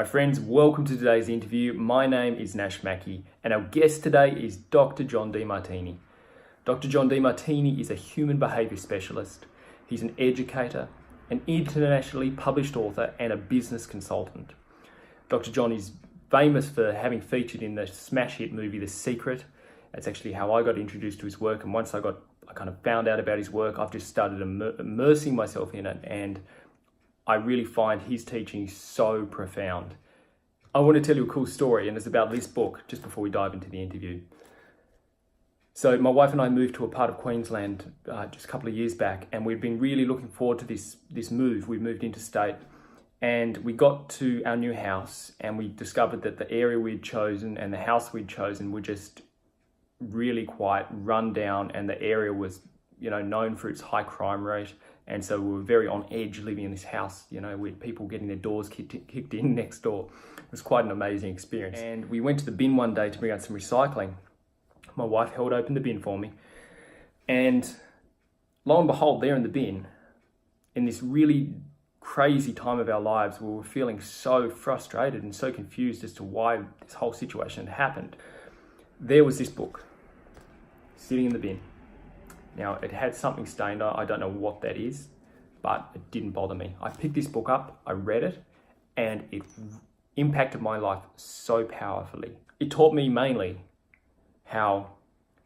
My friends, welcome to today's interview. My name is Nash Mackey, and our guest today is Dr. John Demartini. Dr. John Demartini is a human behaviour specialist. He's an educator, an internationally published author, and a business consultant. Dr. John is famous for having featured in the smash hit movie The Secret. That's actually how I got introduced to his work, and once I kind of found out about his work, I've just started immersing myself in it, and I really find his teaching so profound. I want to tell you a cool story, and it's about this book just before we dive into the interview. So my wife and I moved to a part of Queensland just a couple of years back, and we'd been really looking forward to this move. We moved interstate, and we got to our new house, and we discovered that the area we'd chosen and the house we'd chosen were just really quite run down, and the area was, known for its high crime rate. And so we were very on edge living in this house, with people getting their doors kicked in next door. It was quite an amazing experience. And we went to the bin one day to bring out some recycling. My wife held open the bin for me. And lo and behold, there in the bin, in this really crazy time of our lives, we were feeling so frustrated and so confused as to why this whole situation had happened. There was this book sitting in the bin. Now, it had something stained on it. I don't know what that is, but it didn't bother me. I picked this book up, I read it, and it impacted my life so powerfully. It taught me mainly how,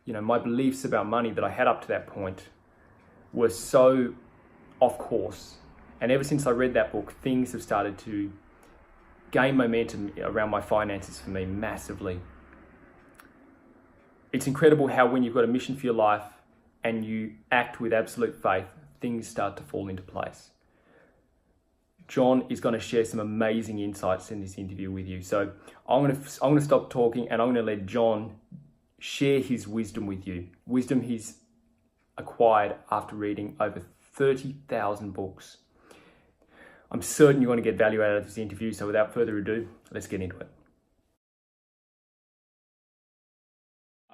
my beliefs about money that I had up to that point were so off course. And ever since I read that book, things have started to gain momentum around my finances for me massively. It's incredible how when you've got a mission for your life, and you act with absolute faith, things start to fall into place. John is going to share some amazing insights in this interview with you. So I'm going to stop talking, and I'm going to let John share his wisdom with you. Wisdom he's acquired after reading over 30,000 books. I'm certain you're going to get value out of this interview. So without further ado, let's get into it.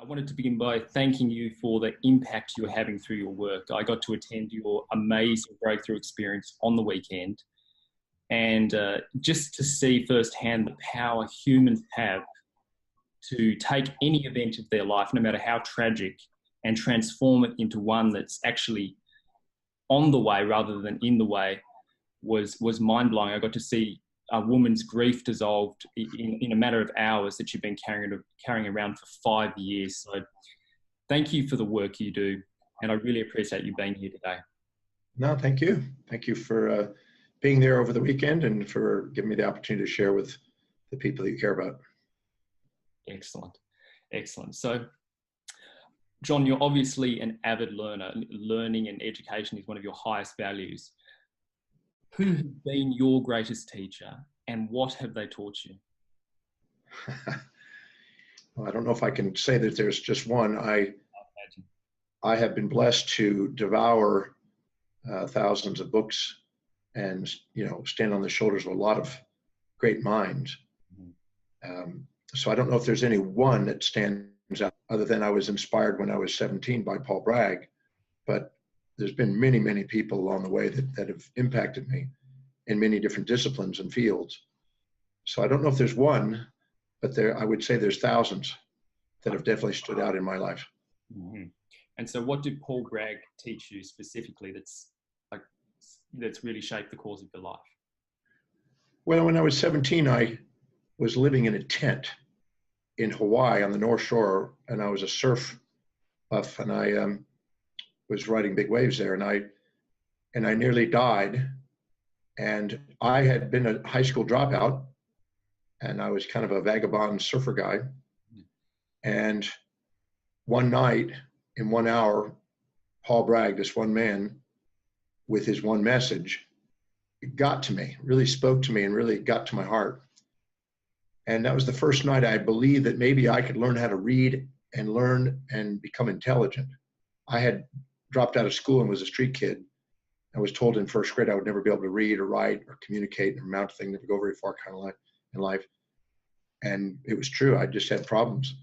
I wanted to begin by thanking you for the impact you're having through your work. I got to attend your amazing breakthrough experience on the weekend, and just to see firsthand the power humans have to take any event of their life, no matter how tragic, and transform it into one that's actually on the way rather than in the way was mind-blowing. I got to see a woman's grief dissolved in a matter of hours that she'd been carrying around for 5 years. So thank you for the work you do, and I really appreciate you being here today. No, thank you. Thank you for being there over the weekend and for giving me the opportunity to share with the people that you care about. Excellent. So, John, you're obviously an avid learner. Learning and education is one of your highest values. Who has been your greatest teacher, and what have they taught you? Well, I don't know if I can say that there's just one. I have been blessed to devour thousands of books and, stand on the shoulders of a lot of great minds. So I don't know if there's any one that stands out, other than I was inspired when I was 17 by Paul Bragg, but there's been many, many people along the way that have impacted me in many different disciplines and fields. So I don't know if there's one, but I would say there's thousands that have definitely stood out in my life. Mm-hmm. And so what did Paul Bragg teach you specifically that's really shaped the course of your life? Well, when I was 17, I was living in a tent in Hawaii on the North Shore, and I was a surf buff, and I was riding big waves there, and I nearly died. And I had been a high school dropout, and I was kind of a vagabond surfer guy. And one night, in 1 hour, Paul Bragg, this one man, with his one message, it got to me, really spoke to me, and really got to my heart. And that was the first night I believed that maybe I could learn how to read and learn and become intelligent. I had dropped out of school and was a street kid. I was told in first grade I would never be able to read or write or communicate or amount to things, never go very far kind of in life. And it was true. I just had problems.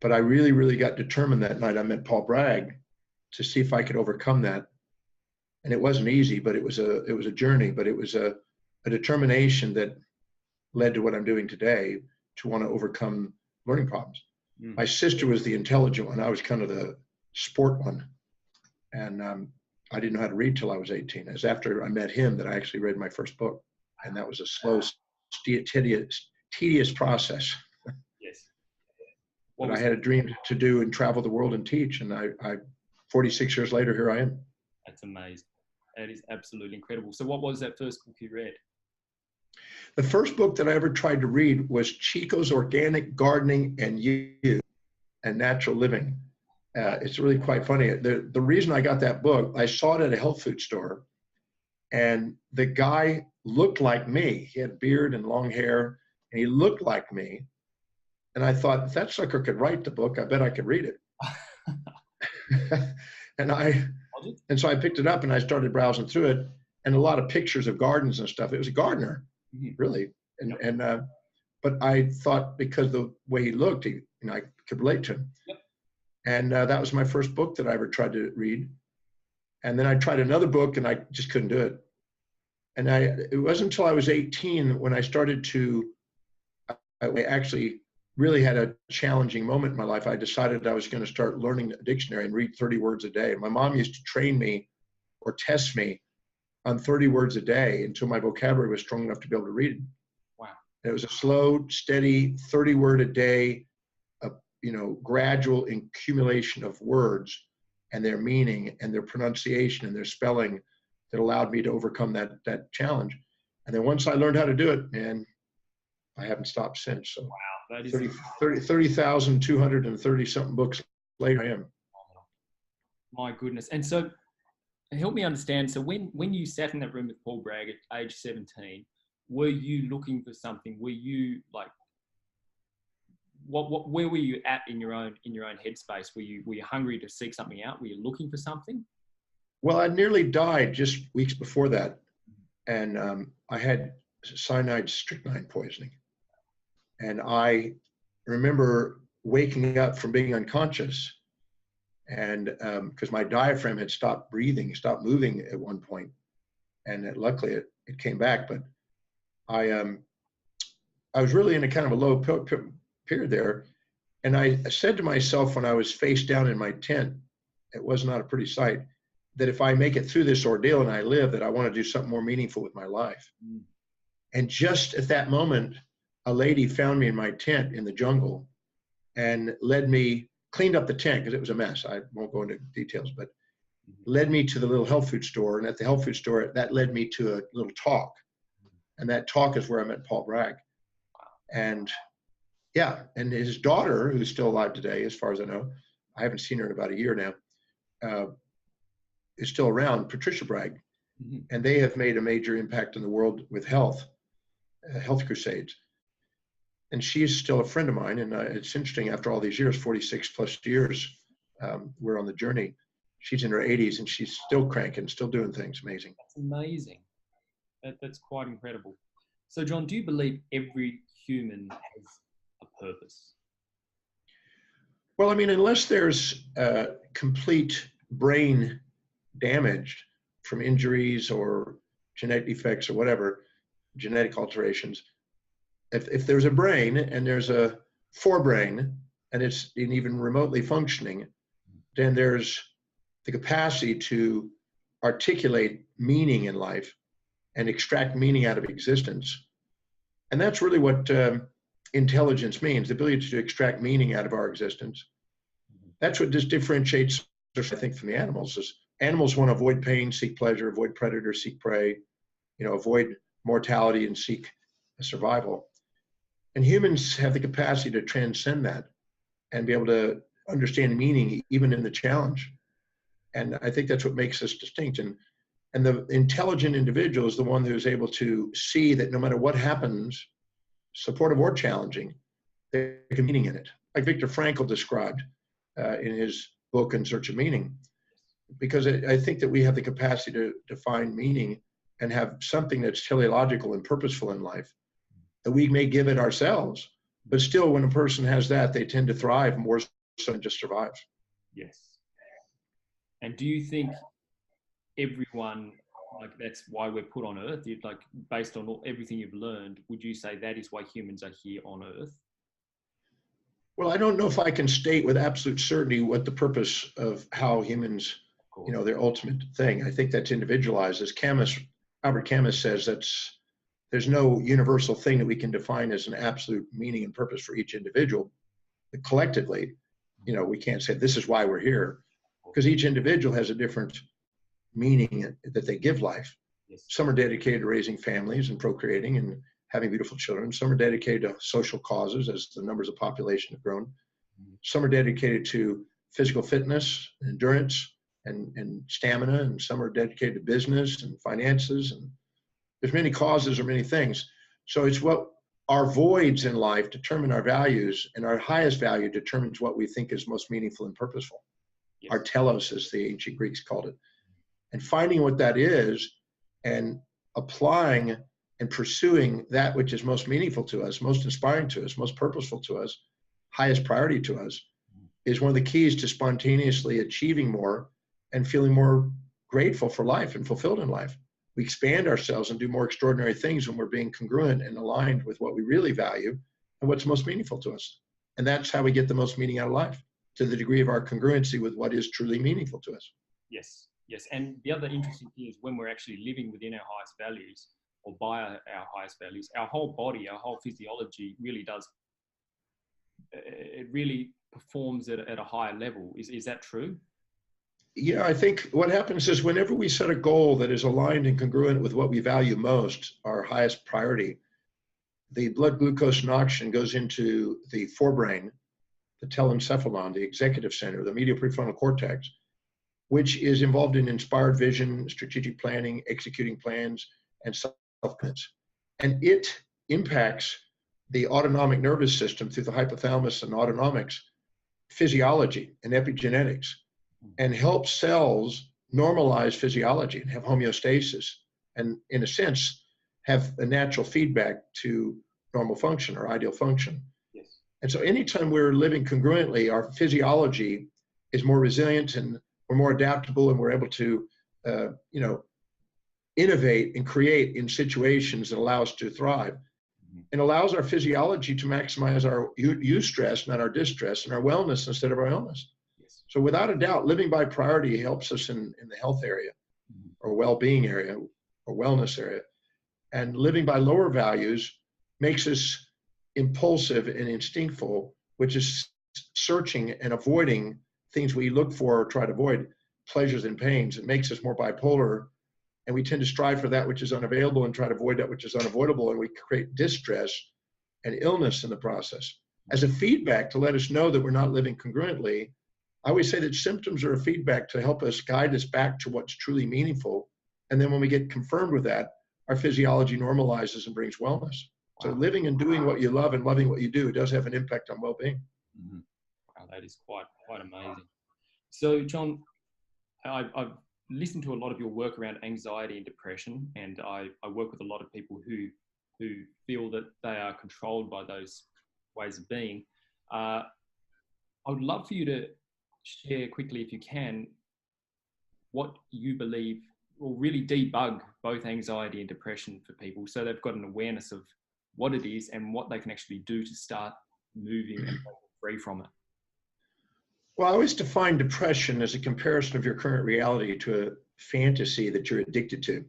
But I really, really got determined that night. I met Paul Bragg to see if I could overcome that. And it wasn't easy, but it was a journey, but it was a determination that led to what I'm doing today, to want to overcome learning problems. My sister was the intelligent one. I was kind of the sport one. And I didn't know how to read till I was 18. It was after I met him that I actually read my first book. And that was a slow, tedious process. Yes. But I had a dream to do and travel the world and teach. And I 46 years later, here I am. That's amazing. That is absolutely incredible. So what was that first book you read? The first book that I ever tried to read was Chico's Organic Gardening and You and Natural Living. It's really quite funny. The reason I got that book, I saw it at a health food store, and the guy looked like me. He had beard and long hair, and he looked like me. And I thought, if that sucker could write the book, I bet I could read it. And so I picked it up and I started browsing through it, and a lot of pictures of gardens and stuff. It was a gardener, really. But I thought, because the way he looked, I could relate to him. Yep. And that was my first book that I ever tried to read. And then I tried another book and I just couldn't do it. And it wasn't until I was 18 when I started to, I actually really had a challenging moment in my life. I decided I was going to start learning a dictionary and read 30 words a day. And my mom used to train me or test me on 30 words a day until my vocabulary was strong enough to be able to read it. Wow. And it was a slow, steady 30 word a day, gradual accumulation of words and their meaning and their pronunciation and their spelling that allowed me to overcome that challenge. And then once I learned how to do it, man, I haven't stopped since. So wow, that is 30,230 something books later I am. My goodness. And so help me understand. So when you sat in that room with Paul Bragg at age 17, were you looking for something? Were you like, where were you at in your own headspace? Were you hungry to seek something out? Were you looking for something? Well, I nearly died just weeks before that. And I had cyanide strychnine poisoning. And I remember waking up from being unconscious, and because my diaphragm had stopped breathing, stopped moving at one point, and luckily it came back. But I was really in a kind of a low period there, and I said to myself when I was face down in my tent, it was not a pretty sight, that if I make it through this ordeal and I live, that I want to do something more meaningful with my life. And just at that moment, a lady found me in my tent in the jungle and cleaned up the tent because it was a mess. I won't go into details, but led me to the little health food store. And at the health food store, that led me to a little talk. And that talk is where I met Paul Bragg. And yeah, and his daughter, who's still alive today, as far as I know, I haven't seen her in about a year now, is still around, Patricia Bragg. And they have made a major impact in the world with health crusades. And she's still a friend of mine. And it's interesting, after all these years, 46 plus years, we're on the journey. She's in her 80s and she's still cranking, still doing things. Amazing. That's amazing. That's quite incredible. So, John, do you believe every human has a purpose? Well, I mean, unless there's complete brain damage from injuries or genetic defects or whatever, genetic alterations, if there's a brain and there's a forebrain and it's even remotely functioning, then there's the capacity to articulate meaning in life and extract meaning out of existence. And that's really what intelligence means, the ability to extract meaning out of our existence. That's what just differentiates us, I think, from the animals. Is animals want to avoid pain, seek pleasure, avoid predators, seek prey, avoid mortality and seek survival. And humans have the capacity to transcend that and be able to understand meaning even in the challenge. And I think that's what makes us distinct. And the intelligent individual is the one who's able to see that no matter what happens, supportive or challenging, there's meaning in it. Like Viktor Frankl described in his book, In Search of Meaning. Because I think that we have the capacity to find meaning and have something that's teleological and purposeful in life that we may give it ourselves. But still, when a person has that, they tend to thrive more so than just survive. Yes. And do you think everyone like that's why we're put on Earth? You'd like, based on everything you've learned, would you say that is why humans are here on Earth? Well, I don't know if I can state with absolute certainty what the purpose of how humans, their ultimate thing. I think that's individualized. As Albert Camus says, there's no universal thing that we can define as an absolute meaning and purpose for each individual. But collectively, we can't say this is why we're here, because each individual has a different meaning that they give life. Yes. Some are dedicated to raising families and procreating and having beautiful children. Some are dedicated to social causes as the numbers of population have grown. Some are dedicated to physical fitness, endurance, and stamina, and some are dedicated to business and finances. And there's many causes or many things. So it's what our voids in life determine our values, and our highest value determines what we think is most meaningful and purposeful. Yes. Our telos, as the ancient Greeks called it. And finding what that is and applying and pursuing that which is most meaningful to us, most inspiring to us, most purposeful to us, highest priority to us, is one of the keys to spontaneously achieving more and feeling more grateful for life and fulfilled in life. We expand ourselves and do more extraordinary things when we're being congruent and aligned with what we really value and what's most meaningful to us. And that's how we get the most meaning out of life, to the degree of our congruency with what is truly meaningful to us. Yes, yes. And the other interesting thing is when we're actually living within our highest values, or by our highest values, our whole body, our whole physiology really does, it really performs at a higher level. Is that true? Yeah, I think what happens is whenever we set a goal that is aligned and congruent with what we value most, our highest priority, the blood glucose and oxygen goes into the forebrain, the telencephalon, the executive center, the medial prefrontal cortex, which is involved in inspired vision, strategic planning, executing plans, and self-confidence. And it impacts the autonomic nervous system through the hypothalamus and autonomics, physiology and epigenetics, and helps cells normalize physiology and have homeostasis, and in a sense, have a natural feedback to normal function or ideal function. Yes. And so anytime we're living congruently, our physiology is more resilient and we're more adaptable, and we're able to, innovate and create in situations that allow us to thrive, and allows our physiology to maximize our eustress, not our distress, and our wellness instead of our illness. Yes. So without a doubt, living by priority helps us in the health area or well-being area or wellness area. And living by lower values makes us impulsive and instinctful, which is searching and avoiding things we look for or try to avoid, pleasures and pains. It makes us more bipolar, and we tend to strive for that which is unavailable and try to avoid that which is unavoidable, and we create distress and illness in the process. As a feedback to let us know that we're not living congruently, I always say that symptoms are a feedback to help us guide us back to what's truly meaningful. And then when we get confirmed with that, our physiology normalizes and brings wellness. So living and doing what you love and loving what you do does have an impact on well-being. Mm-hmm. Wow, that is quite amazing. So, John, I've listened to a lot of your work around anxiety and depression, and I work with a lot of people who feel that they are controlled by those ways of being. I would love for you to share quickly, if you can, what you believe will really debug both anxiety and depression for people, so they've got an awareness of what it is and what they can actually do to start moving and free from it. Well, I always define depression as a comparison of your current reality to a fantasy that you're addicted to.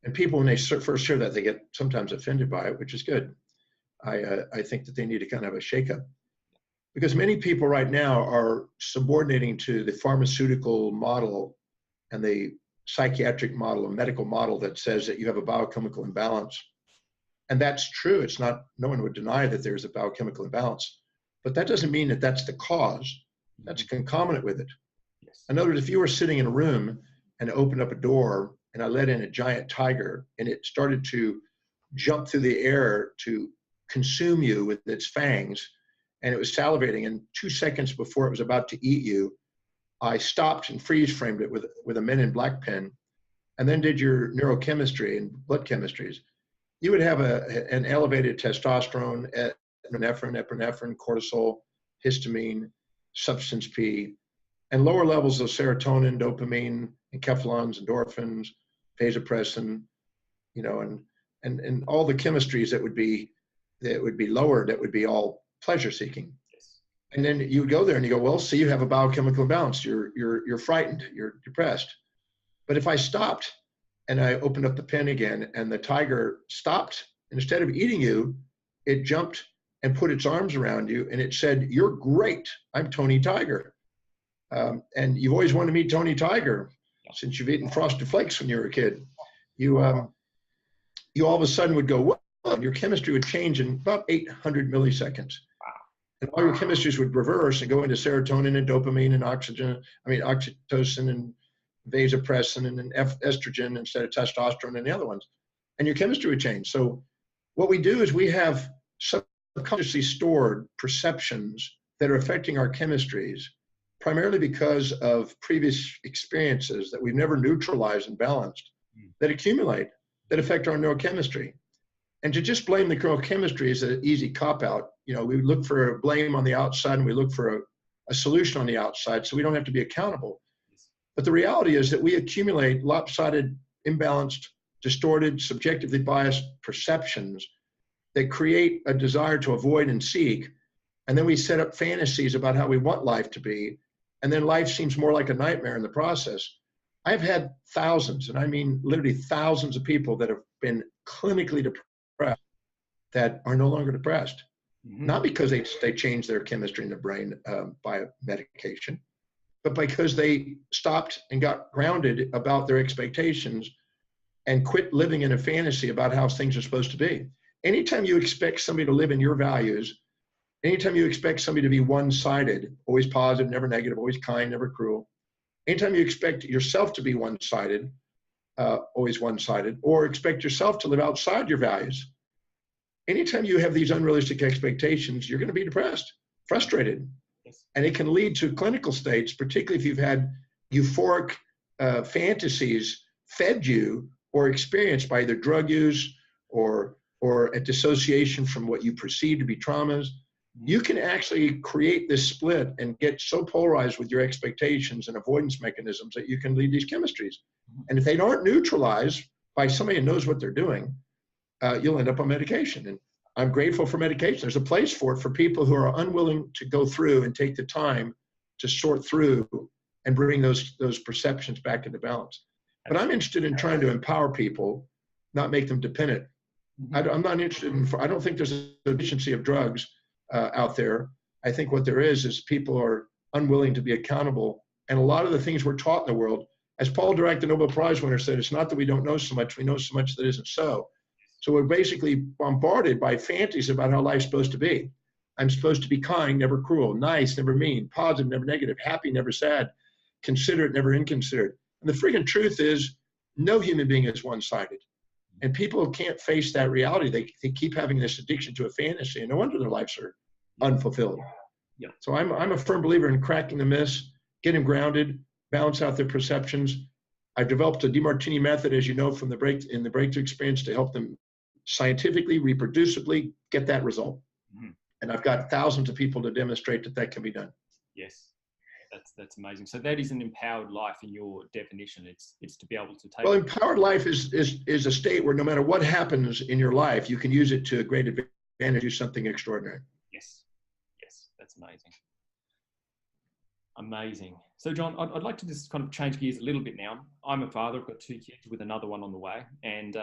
And people, when they first hear that, they get sometimes offended by it, which is good. I think that they need to kind of have a shakeup, because many people right now are subordinating to the pharmaceutical model and the psychiatric model, a medical model that says that you have a biochemical imbalance. And that's true. It's not, no one would deny that there's a biochemical imbalance, but that doesn't mean that that's the cause. That's concomitant with it. Yes. In other words, if you were sitting in a room and opened up a door and I let in a giant tiger and it started to jump through the air to consume you with its fangs, and it was salivating, and 2 seconds before it was about to eat you, I stopped and freeze framed it with a Men in Black pen, and then did your neurochemistry and blood chemistries, you would have an elevated testosterone, epinephrine, cortisol, histamine, substance P, and lower levels of serotonin, dopamine, enkephalins, endorphins, vasopressin, you know, and all the chemistries that would be lowered, that would be all pleasure seeking. And then you would go there and you go, well, see, you have a biochemical imbalance. You're frightened. You're depressed. But if I stopped and I opened up the pen again and the tiger stopped, instead of eating you, it jumped and put its arms around you and it said, "You're great. I'm Tony Tiger. And you've always wanted to meet Tony Tiger since you've eaten Frosted Flakes when you were a kid." You all of a sudden would go, "Whoa," and your chemistry would change in about 800 milliseconds. And all your chemistries would reverse and go into serotonin and dopamine and oxytocin and vasopressin and estrogen instead of testosterone and the other ones. And your chemistry would change. So what we do is we have subconsciously stored perceptions that are affecting our chemistries, primarily because of previous experiences that we've never neutralized and balanced, that accumulate, that affect our neurochemistry. And to just blame the neurochemistry is an easy cop-out. You know, we look for a blame on the outside and we look for a solution on the outside so we don't have to be accountable. But the reality is that we accumulate lopsided, imbalanced, distorted, subjectively biased perceptions that create a desire to avoid and seek. And then we set up fantasies about how we want life to be. And then life seems more like a nightmare in the process. I've had thousands, and I mean literally thousands of people that have been clinically depressed that are no longer depressed. Not because they changed their chemistry in the brain by medication, but because they stopped and got grounded about their expectations and quit living in a fantasy about how things are supposed to be. Anytime you expect somebody to live in your values, anytime you expect somebody to be one-sided, always positive, never negative, always kind, never cruel, anytime you expect yourself to be one-sided, always one-sided, or expect yourself to live outside your values, anytime you have these unrealistic expectations, you're going to be depressed, frustrated. And it can lead to clinical states, particularly if you've had euphoric fantasies fed you or experienced by either drug use or a dissociation from what you perceive to be traumas. You can actually create this split and get so polarized with your expectations and avoidance mechanisms that you can lead these chemistries. And if they aren't neutralized by somebody who knows what they're doing, you'll end up on medication. And I'm grateful for medication. There's a place for it for people who are unwilling to go through and take the time to sort through and bring those perceptions back into balance. But I'm interested in trying to empower people, not make them dependent. I'm not interested in, I don't think there's a deficiency of drugs out there. I think what there is people are unwilling to be accountable. And a lot of the things we're taught in the world, as Paul Dirac, the Nobel Prize winner, said, it's not that we don't know so much, we know so much that isn't so. So we're basically bombarded by fantasies about how life's supposed to be. I'm supposed to be kind, never cruel, nice, never mean, positive, never negative, happy, never sad, considerate, never inconsiderate. And the freaking truth is, no human being is one-sided. And people can't face that reality. They keep having this addiction to a fantasy, and no wonder their lives are unfulfilled. Yeah. So I'm a firm believer in cracking the myths, get them grounded, balance out their perceptions. I've developed a Demartini method, as you know, from the breakthrough experience to help them scientifically, reproducibly get that result. And I've got thousands of people to demonstrate that can be done. Yes, that's amazing. So that is an empowered life in your definition. It's to be able to take. Well, empowered life is a state where no matter what happens in your life, you can use it to a great advantage, do something extraordinary. Yes, that's amazing. Amazing. So John, I'd like to just kind of change gears a little bit now. I'm a father. I've got 2 kids with another one on the way, and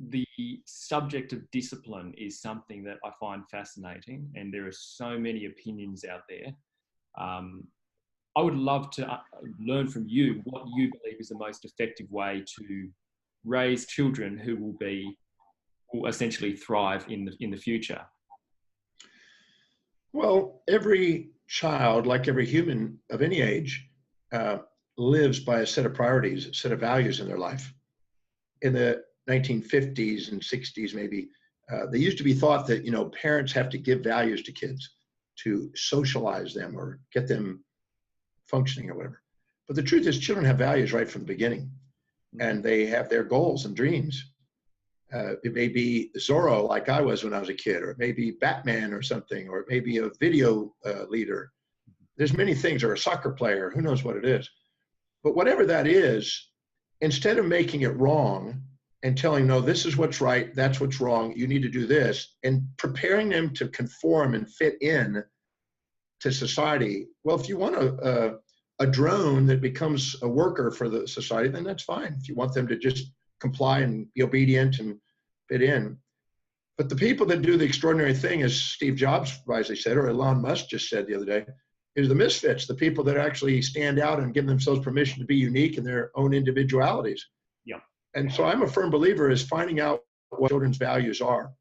the subject of discipline is something that I find fascinating, and there are so many opinions out there. I would love to learn from you what you believe is the most effective way to raise children who will essentially thrive in the future. Well, every child, like every human of any age, lives by a set of priorities, a set of values in their life. In the 1950s and 60s, maybe, they used to be thought that, parents have to give values to kids to socialize them or get them functioning or whatever. But the truth is, children have values right from the beginning, and they have their goals and dreams. It may be Zorro, like I was when I was a kid, or it may be Batman or something, or it may be a video leader. There's many things, or a soccer player, who knows what it is. But whatever that is, instead of making it wrong and telling, no, this is what's right, that's what's wrong, you need to do this, and preparing them to conform and fit in to society. Well, if you want a drone that becomes a worker for the society, then that's fine. If you want them to just comply and be obedient and fit in. But the people that do the extraordinary thing, as Steve Jobs wisely said, or Elon Musk just said the other day, is the misfits, the people that actually stand out and give themselves permission to be unique in their own individualities. Yeah. And so I'm a firm believer is finding out what children's values are,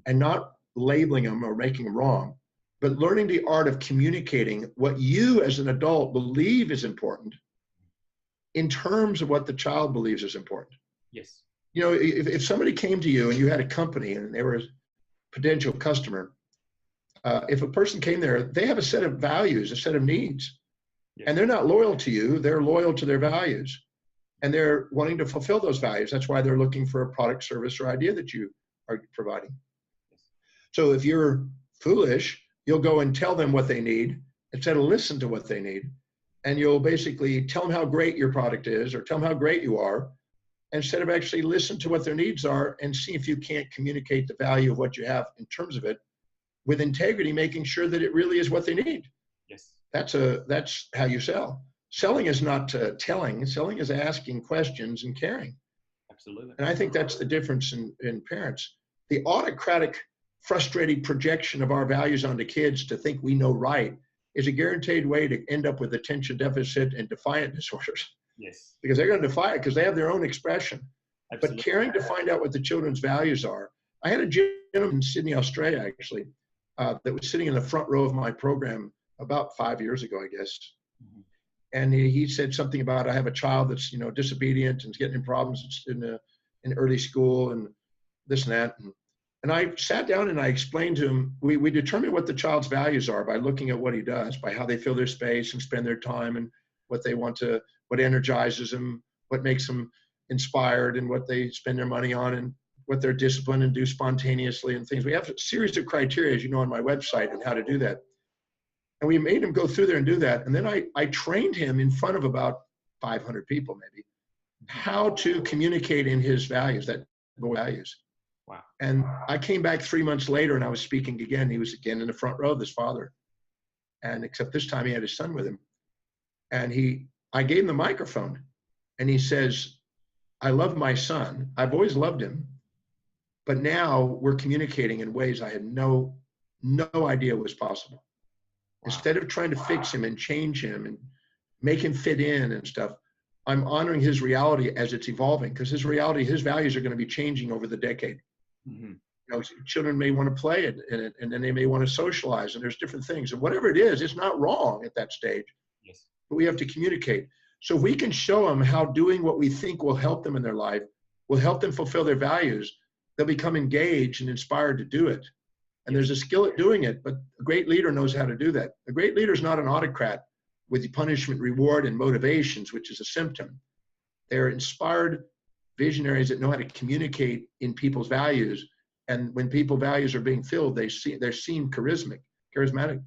and not labeling them or making them wrong, but learning the art of communicating what you as an adult believe is important in terms of what the child believes is important. Yes. You know, if somebody came to you and you had a company and they were a potential customer, if a person came there, they have a set of values, a set of needs, Yes. and they're not loyal to you, they're loyal to their values, and they're wanting to fulfill those values. That's why they're looking for a product, service, or idea that you are providing. So if you're foolish, you'll go and tell them what they need instead of listen to what they need. And you'll basically tell them how great your product is or tell them how great you are, instead of actually listen to what their needs are and see if you can't communicate the value of what you have in terms of it with integrity, making sure that it really is what they need. Yes. That's how you sell. Selling is not telling. Selling is asking questions and caring. Absolutely. And I think that's the difference in parents. The autocratic, frustrated projection of our values onto kids to think we know right is a guaranteed way to end up with attention deficit and defiant disorders. Yes. Because they're going to defy it because they have their own expression. Absolutely. But caring to find out what the children's values are. I had a gentleman in Sydney, Australia, actually, that was sitting in the front row of my program about 5 years ago, I guess. Mm-hmm. And he said something about, I have a child that's, disobedient and is getting in problems in early school and this and that. And I sat down and I explained to him, we determine what the child's values are by looking at what he does, by how they fill their space and spend their time and what energizes them, what makes them inspired and what they spend their money on and what they're disciplined and do spontaneously and things. We have a series of criteria, as you know, on my website and how to do that. And we made him go through there and do that. And then I trained him in front of about 500 people, maybe, how to communicate in his values, that values. Wow. And I came back 3 months later and I was speaking again. He was again in the front row of his father. And except this time he had his son with him. And I gave him the microphone and he says, I love my son. I've always loved him. But now we're communicating in ways I had no idea was possible. Wow. Instead of trying to fix him and change him and make him fit in and stuff, I'm honoring his reality as it's evolving, because his reality, his values are going to be changing over the decade. Mm-hmm. Children may want to play and then they may want to socialize, and there's different things. And whatever it is, it's not wrong at that stage. Yes. But we have to communicate. So if we can show them how doing what we think will help them in their life will help them fulfill their values, they'll become engaged and inspired to do it. And there's a skill at doing it, but a great leader knows how to do that. A great leader is not an autocrat with the punishment, reward, and motivations, which is a symptom. They're inspired visionaries that know how to communicate in people's values. And when people's values are being filled, they're seen charismatic.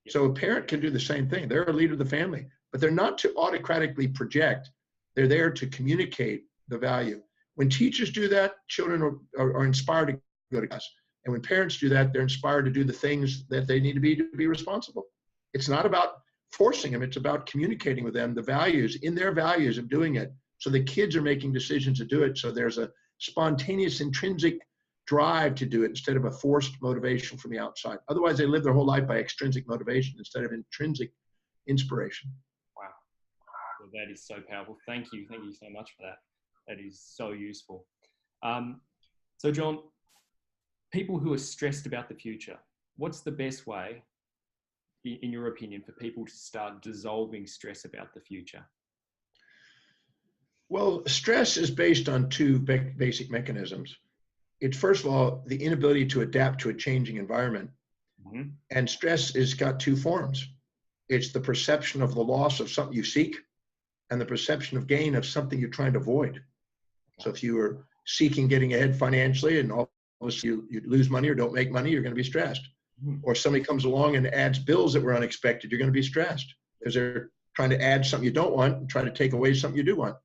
So a parent can do the same thing. They're a leader of the family, but they're not to autocratically project. They're there to communicate the value. When teachers do that, children are inspired to go to class. And when parents do that, they're inspired to do the things that they need to be responsible. It's not about forcing them. It's about communicating with them the values, in their values of doing it. So the kids are making decisions to do it. So there's a spontaneous, intrinsic drive to do it instead of a forced motivation from the outside. Otherwise, they live their whole life by extrinsic motivation instead of intrinsic inspiration. Wow. Well, that is so powerful. Thank you. Thank you so much for that. That is so useful. So John, people who are stressed about the future, what's the best way, in your opinion, for people to start dissolving stress about the future? Well, stress is based on two basic mechanisms. It's, first of all, the inability to adapt to a changing environment. Mm-hmm. And stress has got two forms. It's the perception of the loss of something you seek and the perception of gain of something you're trying to avoid. So if you are seeking getting ahead financially and all of a sudden you lose money or don't make money, you're going to be stressed. Mm-hmm. Or somebody comes along and adds bills that were unexpected, you're going to be stressed because they're trying to add something you don't want and try to take away something you do want.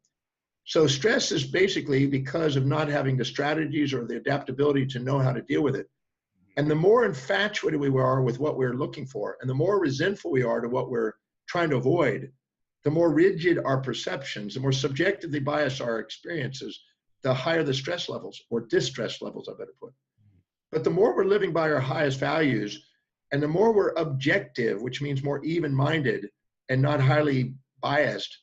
So stress is basically because of not having the strategies or the adaptability to know how to deal with it. And the more infatuated we are with what we're looking for, and the more resentful we are to what we're trying to avoid, the more rigid our perceptions, the more subjectively biased our experiences, the higher the stress levels, or distress levels, I better put. But the more we're living by our highest values, and the more we're objective, which means more even-minded and not highly biased,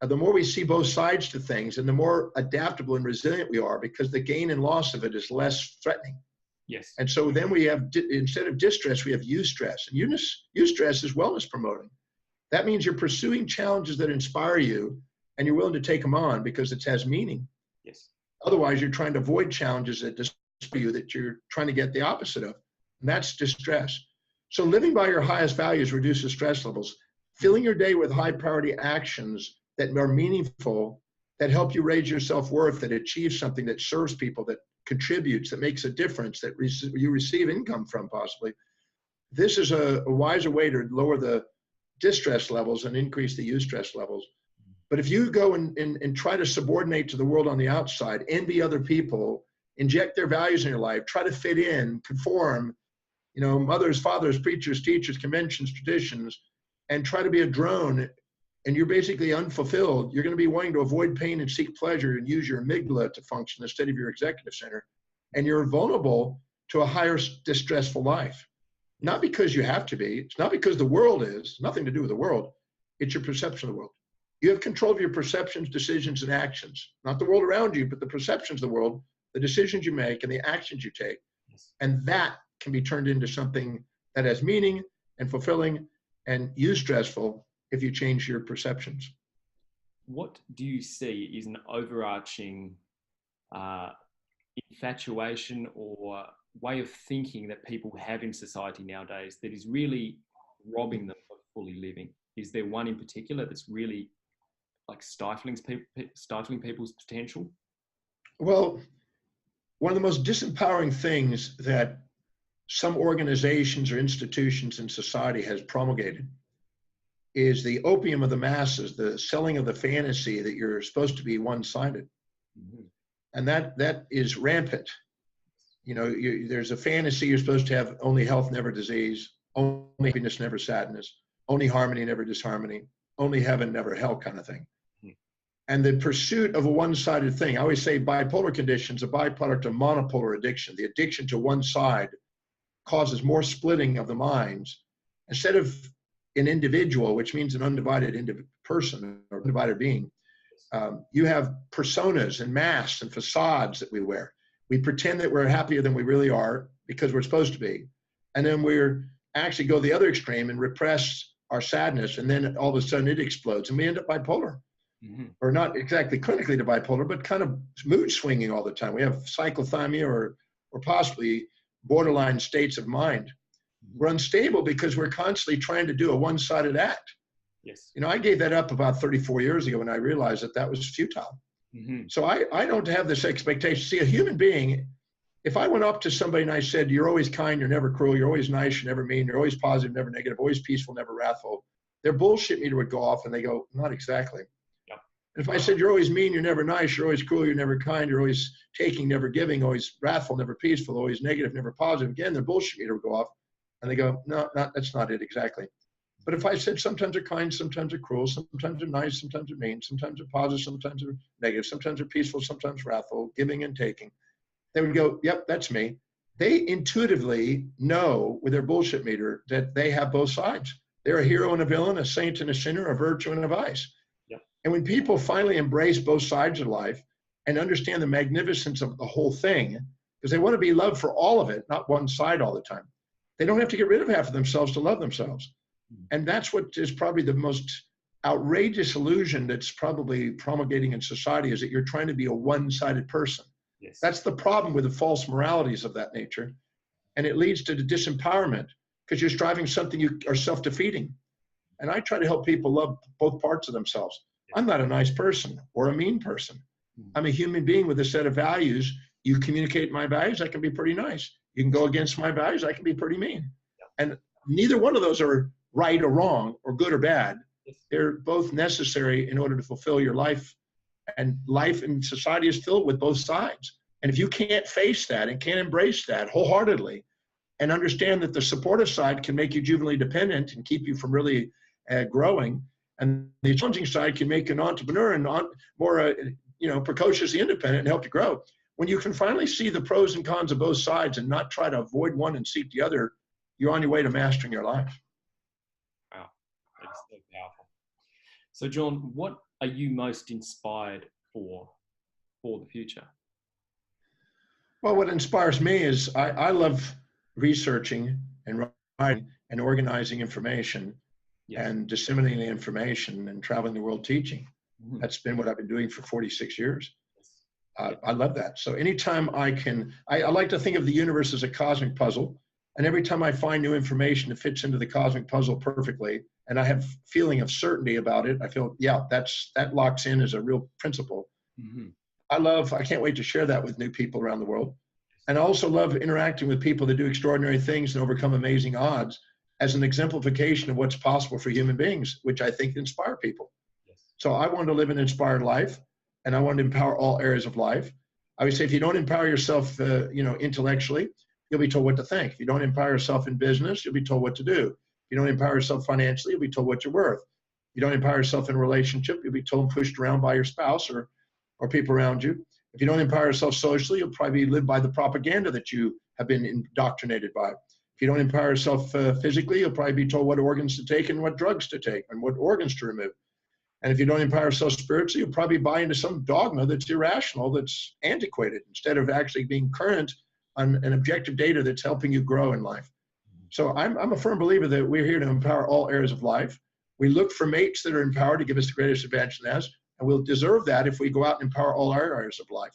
the more we see both sides to things, and the more adaptable and resilient we are, because the gain and loss of it is less threatening. Yes. And so then we have, instead of distress, we have eustress. And eustress is wellness promoting. That means you're pursuing challenges that inspire you, and you're willing to take them on because it has meaning. Yes. Otherwise, you're trying to avoid challenges that disturb you, that you're trying to get the opposite of. And that's distress. So living by your highest values reduces stress levels. Filling your day with high priority actions that are meaningful, that help you raise your self-worth, that achieve something, that serves people, that contributes, that makes a difference, that you receive income from possibly. This is a wiser way to lower the distress levels and increase the eustress levels. But if you go and try to subordinate to the world on the outside, envy other people, inject their values in your life, try to fit in, conform, mothers, fathers, preachers, teachers, conventions, traditions, and try to be a drone, and you're basically unfulfilled, you're going to be wanting to avoid pain and seek pleasure and use your amygdala to function instead of your executive center. And you're vulnerable to a higher distressful life. Not because you have to be. It's not because the world is. Nothing to do with the world. It's your perception of the world. You have control of your perceptions, decisions, and actions. Not the world around you, but the perceptions of the world, the decisions you make, and the actions you take. And that can be turned into something that has meaning and fulfilling and eustressful if you change your perceptions. What do you see is an overarching infatuation or way of thinking that people have in society nowadays that is really robbing them of fully living? Is there one in particular that's really like stifling people's potential? Well, one of the most disempowering things that some organizations or institutions in society has promulgated is the opium of the masses, the selling of the fantasy that you're supposed to be one-sided. Mm-hmm. And that is rampant. There's a fantasy you're supposed to have only health, never disease, only happiness, never sadness, only harmony, never disharmony, only heaven, never hell kind of thing. Mm-hmm. And the pursuit of a one-sided thing, I always say bipolar conditions, a byproduct of monopolar addiction. The addiction to one side causes more splitting of the minds. Instead of an individual, which means an undivided person or undivided being, you have personas and masks and facades that we wear. We pretend that we're happier than we really are because we're supposed to be. And then we're actually go the other extreme and repress our sadness, and then all of a sudden it explodes and we end up bipolar. Mm-hmm. Or not exactly clinically to bipolar, but kind of mood swinging all the time. We have cyclothymia or possibly borderline states of mind. We're unstable because we're constantly trying to do a one-sided act. Yes. I gave that up about 34 years ago when I realized that was futile. Mm-hmm. So I don't have this expectation. See, a human being, if I went up to somebody and I said, you're always kind, you're never cruel, you're always nice, you're never mean, you're always positive, never negative, always peaceful, never wrathful, their bullshit meter would go off and they go, not exactly. Yeah. And if I said, you're always mean, you're never nice, you're always cruel, you're never kind, you're always taking, never giving, always wrathful, never peaceful, always negative, never positive, again, their bullshit meter would go off. And they go, no, that's not it exactly. But if I said sometimes they're kind, sometimes they're cruel, sometimes they're nice, sometimes they're mean, sometimes they're positive, sometimes they're negative, sometimes they're peaceful, sometimes wrathful, giving and taking, they would go, yep, that's me. They intuitively know with their bullshit meter that they have both sides. They're a hero and a villain, a saint and a sinner, a virtue and a vice. Yep. And when people finally embrace both sides of life and understand the magnificence of the whole thing, because they want to be loved for all of it, not one side all the time. They don't have to get rid of half of themselves to love themselves. And that's what is probably the most outrageous illusion that's probably promulgating in society, is that you're trying to be a one-sided person. Yes. That's the problem with the false moralities of that nature. And it leads to the disempowerment because you're striving something you are self-defeating. And I try to help people love both parts of themselves. I'm not a nice person or a mean person. I'm a human being with a set of values. You communicate my values, I can be pretty nice. You can go against my values, I can be pretty mean. And neither one of those are right or wrong or good or bad. They're both necessary in order to fulfill your life And life in society is filled with both sides. And if you can't face that and can't embrace that wholeheartedly and understand that the supportive side can make you juvenilely dependent and keep you from really growing, and the challenging side can make you an entrepreneur and more precociously independent and help you grow. When you can finally see the pros and cons of both sides and not try to avoid one and seek the other, you're on your way to mastering your life. Wow, that is so powerful. So John, what are you most inspired for the future? Well, what inspires me is I love researching and writing and organizing information. Yes. And disseminating the information and traveling the world teaching. Mm-hmm. That's been what I've been doing for 46 years. Yes. I love that. So anytime I can, I like to think of the universe as a cosmic puzzle. And every time I find new information that fits into the cosmic puzzle perfectly, and I have feeling of certainty about it, I feel, yeah, that locks in as a real principle. Mm-hmm. I can't wait to share that with new people around the world. And I also love interacting with people that do extraordinary things and overcome amazing odds as an exemplification of what's possible for human beings, which I think inspire people. Yes. So I want to live an inspired life, and I want to empower all areas of life. I would say if you don't empower yourself, intellectually, you'll be told what to think. If you don't empower yourself in business, you'll be told what to do. If you don't empower yourself financially, you'll be told what you're worth. If you don't empower yourself in a relationship, you'll be told and pushed around by your spouse or people around you. If you don't empower yourself socially, you'll probably live by the propaganda that you have been indoctrinated by. If you don't empower yourself physically, you'll probably be told what organs to take and what drugs to take and what organs to remove. And if you don't empower yourself spiritually, you'll probably buy into some dogma that's irrational, that's antiquated, instead of actually being current on an objective data that's helping you grow in life. So I'm a firm believer that we're here to empower all areas of life. We look for mates that are empowered to give us the greatest advantage in us, and we'll deserve that if we go out and empower all our areas of life.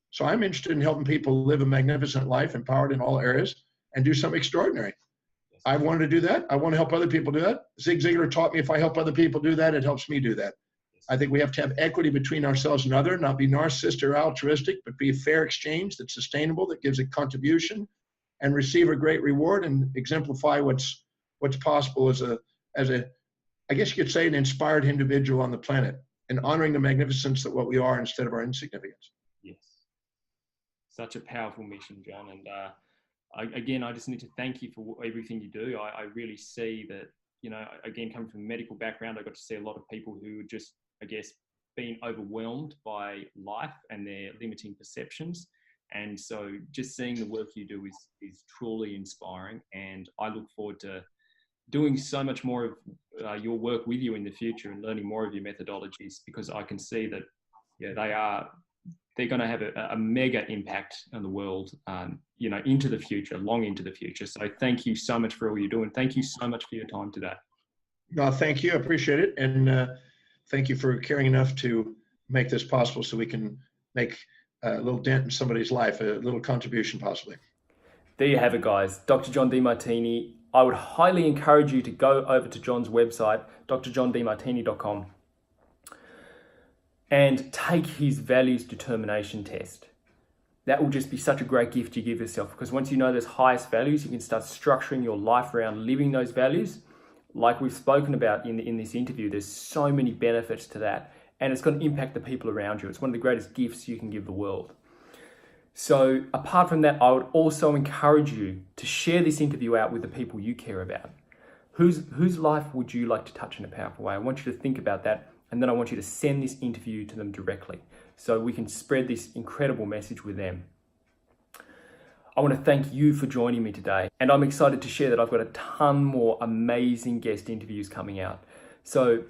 So I'm interested in helping people live a magnificent life, empowered in all areas, and do something extraordinary. I wanted to do that. I want to help other people do that. Zig Ziglar taught me if I help other people do that, it helps me do that. I think we have to have equity between ourselves and others, not be narcissistic or altruistic, but be a fair exchange that's sustainable, that gives a contribution, and receive a great reward and exemplify what's possible as a, I guess you could say, an inspired individual on the planet, and honoring the magnificence of what we are instead of our insignificance. Yes. Such a powerful mission, John. And I just need to thank you for everything you do. I really see that, again, coming from a medical background, I got to see a lot of people who just, being overwhelmed by life and their limiting perceptions. And so just seeing the work you do is truly inspiring. And I look forward to doing so much more of your work with you in the future and learning more of your methodologies, because I can see that, they're going to have a mega impact on the world, into the future, long into the future. So thank you so much for all you're doing. Thank you so much for your time today. No, thank you. I appreciate it. And thank you for caring enough to make this possible so we can make a little dent in somebody's life, a little contribution possibly. There you have it, guys. Dr. John Demartini. I would highly encourage you to go over to John's website, drjohndemartini.com. and take his values determination test. That will just be such a great gift you give yourself, because once you know those highest values, you can start structuring your life around living those values. Like we've spoken about in this interview, there's so many benefits to that, and it's going to impact the people around you. It's one of the greatest gifts you can give the world. So apart from that, I would also encourage you to share this interview out with the people you care about. Whose life would you like to touch in a powerful way? I want you to think about that. And then I want you to send this interview to them directly so we can spread this incredible message with them. I want to thank you for joining me today. And I'm excited to share that I've got a ton more amazing guest interviews coming out. So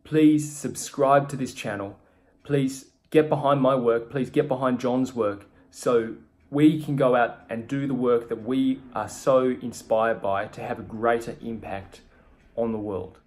please subscribe to this channel. Please get behind my work. Please get behind John's work so we can go out and do the work that we are so inspired by to have a greater impact on the world.